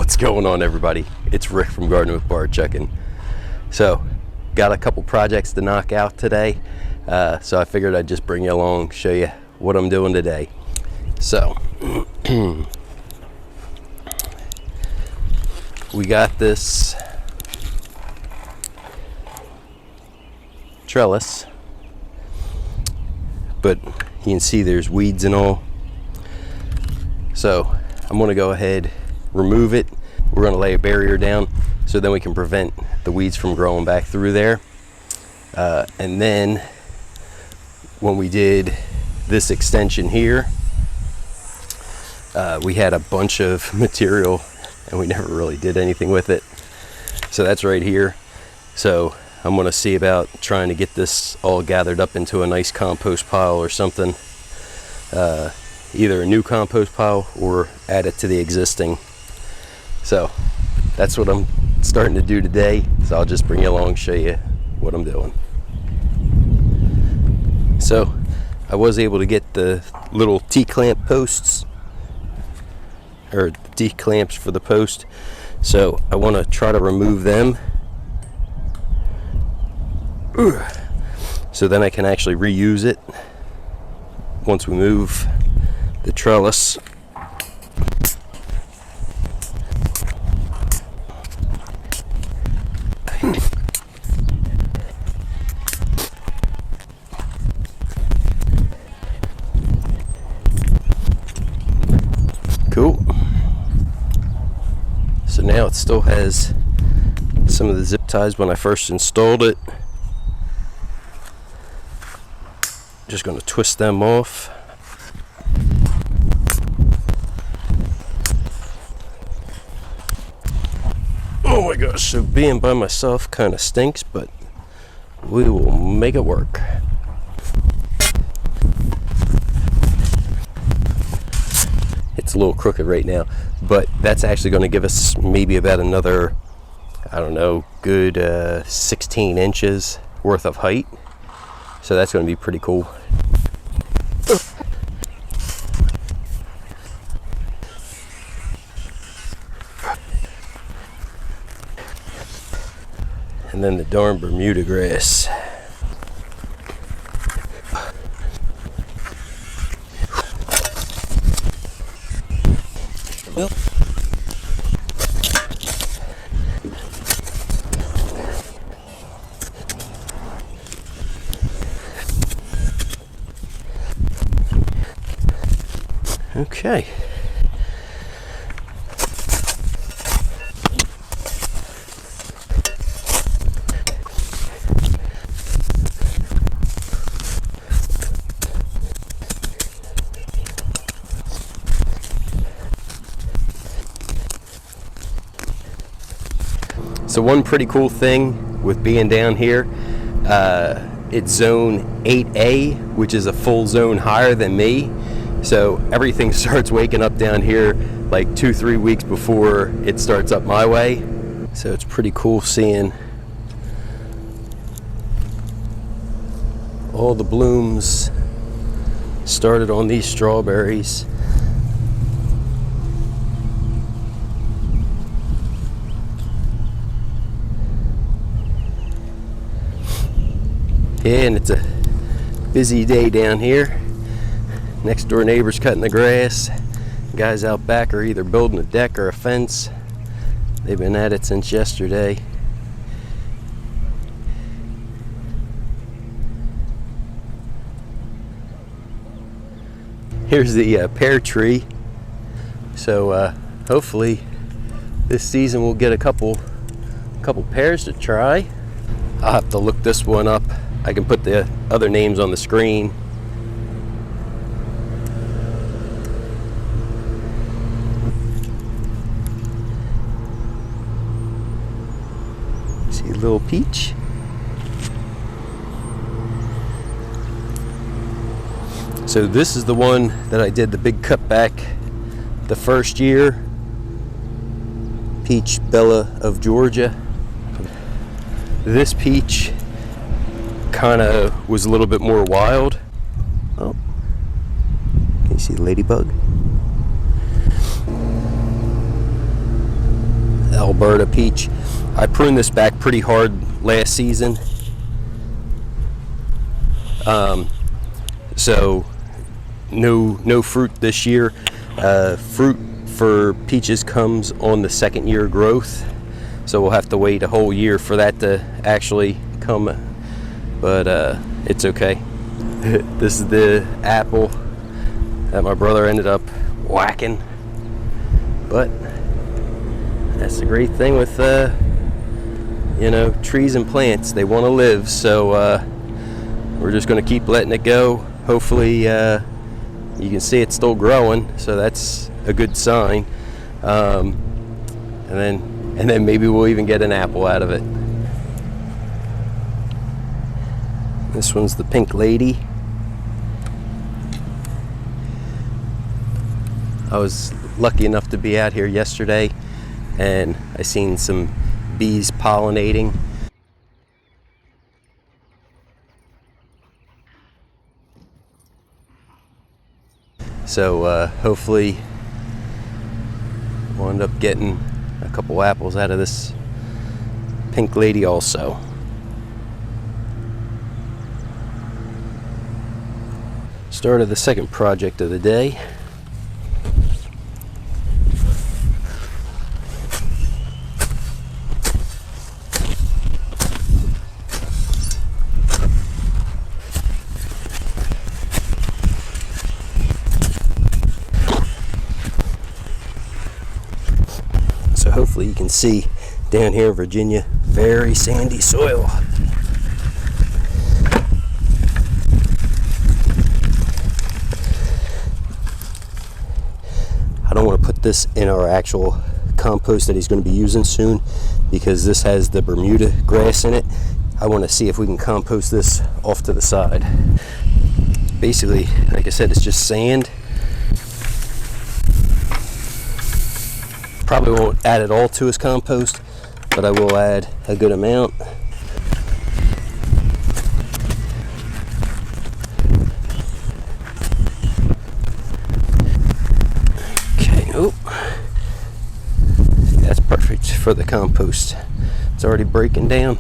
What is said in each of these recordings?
What's going on, everybody? It's Rick from Gardening with Barchuckin. So, got a couple projects to knock out today, so I figured I'd just bring you along, show you what I'm doing today. So, we got this trellis, but you can see there's weeds and all. So I'm going to go ahead, remove it. We're going to lay a barrier down so then we can prevent the weeds from growing back through there. And then when we did this extension here, we had a bunch of material and we never really did anything with it. So that's right here. So I'm going to see about trying to get this all gathered up into a nice compost pile or something. Either a new compost pile or add it to the existing. So that's what I'm starting to do today. So I'll just bring you along, show you what I'm doing. So I was able to get the little T-clamp posts, or T-clamps for the post. So I want to try to remove them. So then I can actually reuse it once we move the trellis. Cool. So now it still has some of the zip ties when I first installed it. Just going to twist them off. Oh my gosh, so being by myself kind of stinks, but we will make it work. It's a little crooked right now, but that's actually going to give us maybe about another, I don't know, good 16 inches worth of height. So that's going to be pretty cool. And then the darn Bermuda grass. Well, okay. So one pretty cool thing with being down here, it's zone 8A, which is a full zone higher than me. So everything starts waking up down here like 2-3 weeks before it starts up my way. So it's pretty cool seeing all the blooms started on these strawberries. Yeah, and it's a busy day down here. Next door neighbors cutting the grass. Guys out back are either building a deck or a fence. They've been at it since yesterday. Here's the pear tree. So hopefully this season we'll get a couple pears to try. I'll have to look this one up. I can put the other names on the screen. See a little peach. So this is the one that I did the big cutback the first year. Peach Belle of Georgia. This peach kind of was a little bit more wild. Oh, can you see the ladybug? Alberta peach. I pruned this back pretty hard last season, so no fruit this year. Fruit for peaches comes on the second year growth, so we'll have to wait a whole year for that to actually come, but it's okay. This is the apple that my brother ended up whacking, but that's the great thing with you know, trees and plants. They want to live, so we're just going to keep letting it go. Hopefully you can see it's still growing, so that's a good sign, and then maybe we'll even get an apple out of it. This one's the Pinklady. I was lucky enough to be out here yesterday, and I seen some bees pollinating. So hopefully we'll end up getting a couple apples out of this Pinklady also. Started the second project of the day. So hopefully you can see down here in Virginia, very sandy soil. I don't want to put this in our actual compost that he's going to be using soon, because this has the Bermuda grass in it. I want to see if we can compost this off to the side. Basically, like I said, it's just sand. Probably won't add it all to his compost, but I will add a good amount. Okay, oh, that's perfect for the compost. It's already breaking down.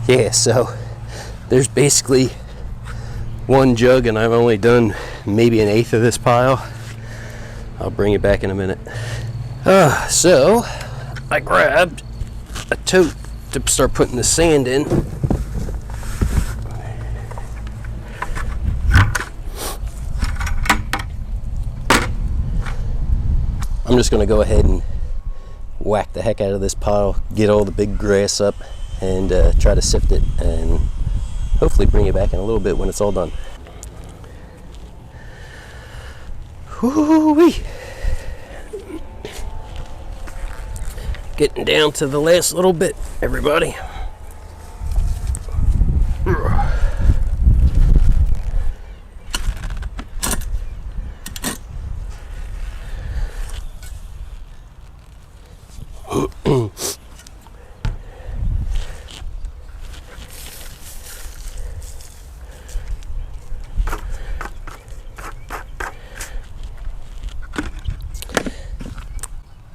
Yeah, so there's basically one jug, and I've only done maybe an eighth of this pile. I'll bring it back in a minute. So I grabbed a tote to start putting the sand in. I'm just going to go ahead and whack the heck out of this pile, get all the big grass up, and try to sift it, and hopefully bring it back in a little bit when it's all done. Woo-wee. Getting down to the last little bit, everybody.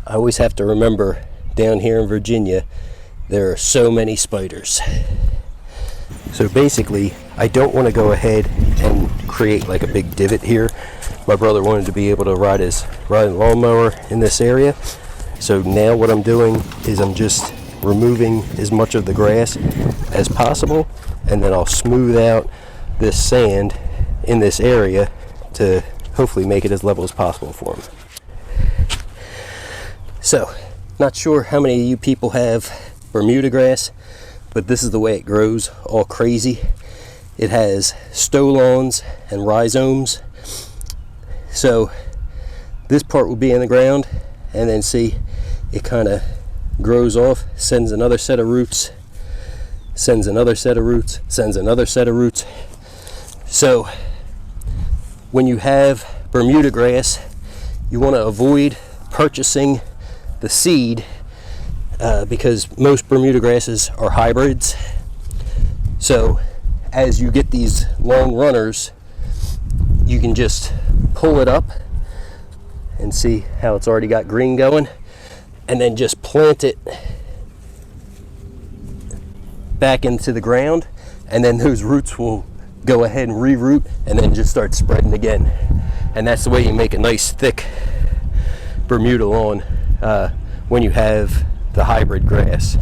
I always have to remember, down here in Virginia, there are so many spiders. So basically, I don't want to go ahead and create like a big divot here. My brother wanted to be able to ride his lawnmower in this area. So now what I'm doing is I'm just removing as much of the grass as possible, and then I'll smooth out this sand in this area to hopefully make it as level as possible for him. So Not sure how many of you people have Bermuda grass, but this is the way it grows, all crazy. It has stolons and rhizomes. So this part will be in the ground, and then see, it kind of grows off, sends another set of roots, sends another set of roots, sends another set of roots. So when you have Bermuda grass, you want to avoid purchasing the seed because most Bermuda grasses are hybrids. So as you get these long runners, you can just pull it up and see how it's already got green going, and then just plant it back into the ground, and then those roots will go ahead and re-root and then just start spreading again. And that's the way you make a nice thick Bermuda lawn when you have the hybrid grass.